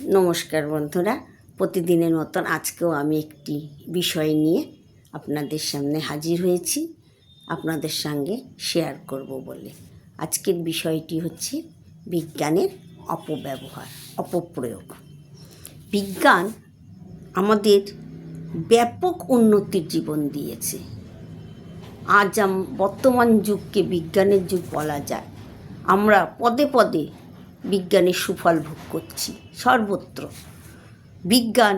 নমস্কার বন্ধুরা, প্রতিদিনের মতন আজকেও আমি একটি বিষয় নিয়ে আপনাদের সামনে হাজির হয়েছি আপনাদের সঙ্গে শেয়ার করব বলে। আজকের বিষয়টি হচ্ছে বিজ্ঞানের অপব্যবহার, অপপ্রয়োগ। বিজ্ঞান আমাদের ব্যাপক উন্নতির জীবন দিয়েছে। আজ বর্তমান যুগকে বিজ্ঞানের যুগ বলা যায়। আমরা পদে পদে বিজ্ঞানের সুফল ভোগ করছি সর্বত্র। বিজ্ঞান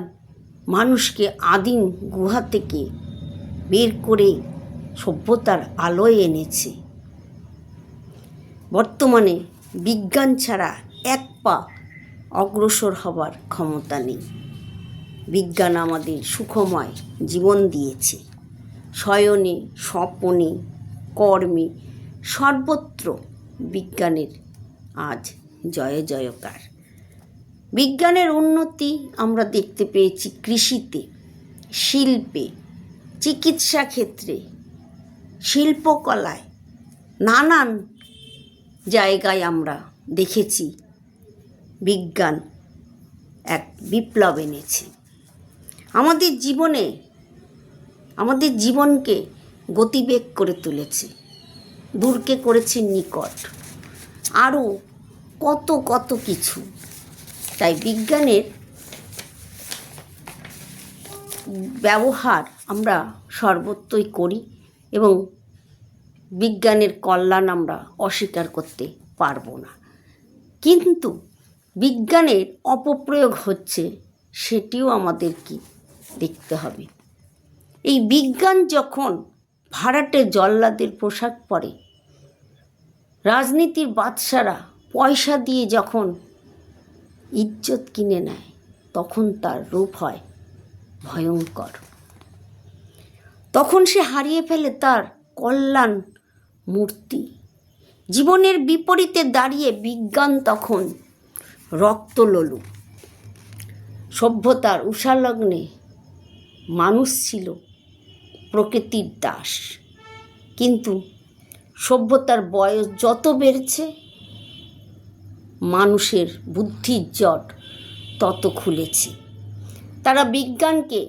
মানুষকে আদিম গুহা থেকে বের করে সভ্যতার আলোয় এনেছে। বর্তমানে বিজ্ঞান ছাড়া এক পা অগ্রসর হবার ক্ষমতা নেই। বিজ্ঞান আমাদের সুখময় জীবন দিয়েছে। শয়নে, স্বপনে, কর্মে সর্বত্র বিজ্ঞানের আজ জয় জয়কার। বিজ্ঞানের উন্নতি আমরা দেখতে পেয়েছি কৃষিতে, শিল্পে, চিকিৎসা ক্ষেত্রে, শিল্পকলায়, নানান জায়গায় আমরা দেখেছি বিজ্ঞান এক বিপ্লব এনেছে। আমাদের জীবনকে গতিবেগ করে তুলেছে, দূরকে করেছে নিকট, আরও কত কিছু। তাই বিজ্ঞানের ব্যবহার আমরা সর্বত্রই করি এবং বিজ্ঞানের কল্যাণ আমরা অস্বীকার করতে পারবো না। কিন্তু বিজ্ঞানের অপপ্রয়োগ হচ্ছে, সেটিও আমাদেরকে দেখতে হবে। এই বিজ্ঞান যখন ভাড়াটে জল্লাদের পোশাক পরে, রাজনীতির বাদশারা পয়সা দিয়ে যখন ইজ্জত কিনে নেয়, তখন তার রূপ হয় ভয়ঙ্কর। তখন সে হারিয়ে ফেলে তার কল্যাণ মূর্তি। জীবনের বিপরীতে দাঁড়িয়ে বিজ্ঞান তখন রক্তলোলুপ। সভ্যতার উষালগ্নে মানুষ ছিল প্রকৃতির দাস। কিন্তু সভ্যতার বয়স যত বেড়েছে, মানুষের বুদ্ধির জট তত খুলেছে। তারা বিজ্ঞানকে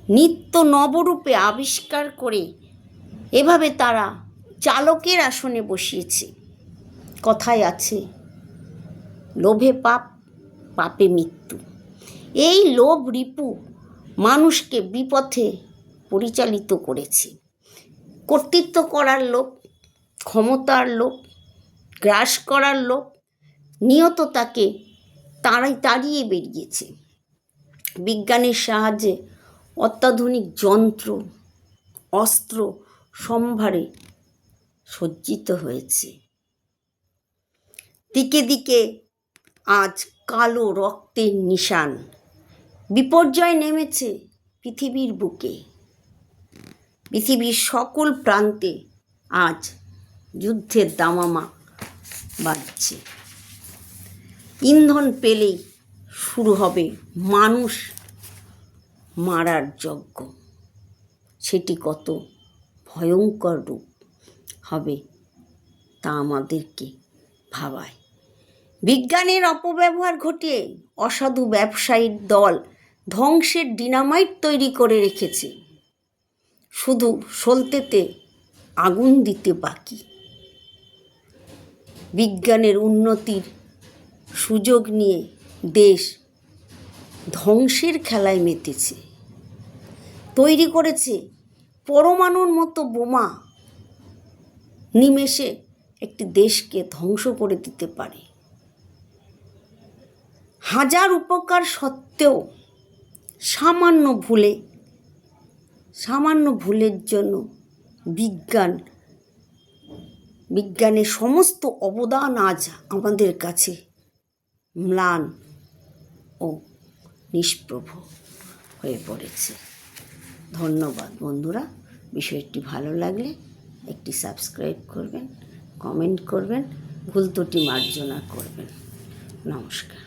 নিত্য নবরূপে আবিষ্কার করে এভাবে তারা চালকের আসনে বসিয়েছে। কথায় আছে, লোভে পাপ, পাপে মৃত্যু। এই লোভ রিপু মানুষকে বিপথে পরিচালিত করেছে। কর্তৃত্ব করার লোভ, ক্ষমতার লোভ, গ্রাস করার লোভ নিয়ত তাকে তাড়িয়ে বেরিয়েছে। বিজ্ঞানের সাহায্যে অত্যাধুনিক যন্ত্র, অস্ত্র সম্ভারে সজ্জিত হয়েছে। দিকে দিকে আজ কালো রক্তের নিশান। বিপর্যয় নেমেছে পৃথিবীর বুকে। পৃথিবীর সকল প্রান্তে আজ যুদ্ধের দামামা বাজছে। ইন্ধন পেলেই শুরু হবে মানুষ মারার যজ্ঞ। সেটি কত ভয়ঙ্কর রূপ হবে তা আমাদেরকে ভাবায়। বিজ্ঞানের অপব্যবহার ঘটিয়ে অসাধু ব্যবসায়ীর দল ধ্বংসের ডিনামাইট তৈরি করে রেখেছে। শুধু সলতেতে আগুন দিতে বাকি। বিজ্ঞানের উন্নতির সুযোগ নিয়ে দেশ ধ্বংসের খেলায় মেতেছে। তৈরি করেছে পরমাণুর মতো বোমা, নিমেষে একটি দেশকে ধ্বংস করে দিতে পারে। হাজার উপকার সত্ত্বেও সামান্য ভুলের জন্য বিজ্ঞানের সমস্ত অবদান আজ আমাদের কাছে ম্লান ও নিষ্প্রভ হয়ে পড়েছে। ধন্যবাদ বন্ধুরা। বিষয়টি ভালো লাগলে একটি সাবস্ক্রাইব করবেন, কমেন্ট করবেন, ভুল ত্রুটি মার্জনা করবেন। নমস্কার।